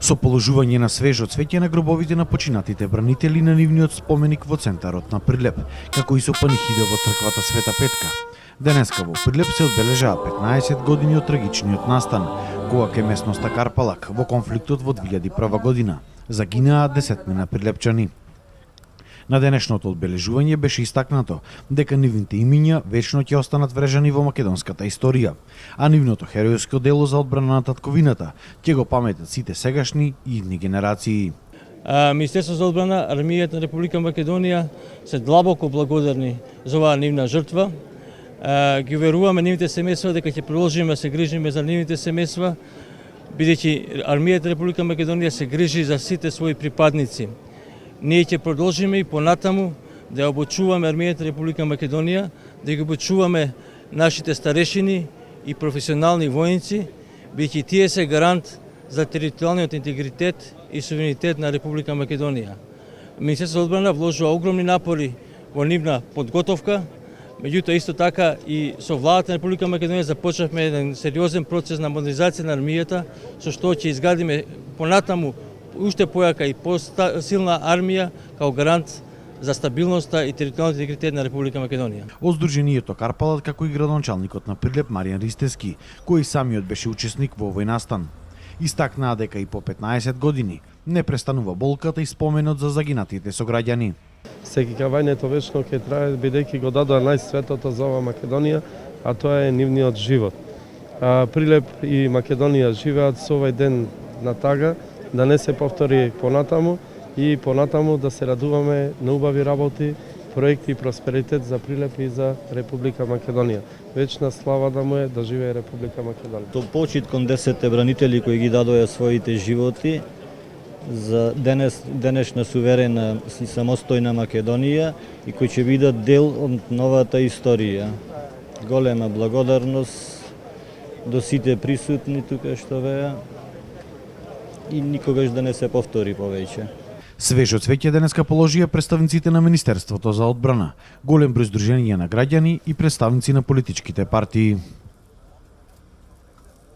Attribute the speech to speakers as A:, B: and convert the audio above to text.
A: Со положување на свежо цвеќе на гробовите на починатите бранители на нивниот споменик во центарот на Прилеп, како и со панихида во црквата Света Петка. Денеска во Прилеп се одбележаа 15 години од трагичниот настан, кога ке местноста Карпалак во конфликтот во 2001 година загинаа десетмина прилепчани. На денешното одбележување беше истакнато дека нивните имиња вечно ќе останат врежани во македонската историја, а нивното херојско дело за одбрана на татковината ќе го паметат сите сегашни и идни генерации.
B: Министерството за одбрана, армијата на Република Македонија се длабоко благодарни за оваа нивна жртва. Ги уверуваме нивните семејства дека ќе продолжиме да се грижиме за нивните семејства, бидејќи армијата на Република Македонија се грижи за сите своји припадници. Ние ќе продолжиме и понатаму да обучуваме армијата на Република Македонија, да ги обучуваме нашите старешини и професионални војници, бидејќи тие се гарант за територијалниот интегритет и суверенитет на Република Македонија. Министерството за одбрана вложува огромни напори во нивна подготовка, меѓутоа исто така и со владата на Република Македонија започнавме еден сериозен процес на модернизација на армијата, со што ќе изградиме понатаму уште појака и посилна армија као гарант за стабилноста и територијалниот интегритет на Република Македонија.
A: Од Сдруженијето Карпалак, како и градоначалникот на Прилеп Маријан Ристевски, кој самиот беше учесник во овој настан, истакнаа дека и по 15 години не престанува болката и споменот за загинатите сограѓани.
C: Секикавањето вечно ќе трае бидејќи го дадоа најсветото за ова Македонија, а тоа е нивниот живот. Прилеп и Македонија живеат со овој ден на тага да не се повтори понатаму и понатаму да се радуваме на убави работи, проекти и просперитет за Прилеп и за Република Македонија. Вечна слава да му е, да живее Република Македонија.
D: Тоа почит кон 10 бранители кои ги дадоа своите животи за денешна суверена и самостојна Македонија и кои ќе бидат дел од новата историја. Голема благодарност до сите присутни тука што веа и никогаш да не се повтори повеќе.
A: Свежо цвеќе денеска положија представниците на Министерството за одбрана, голем број здруженија на граѓани и представници на политичките партии.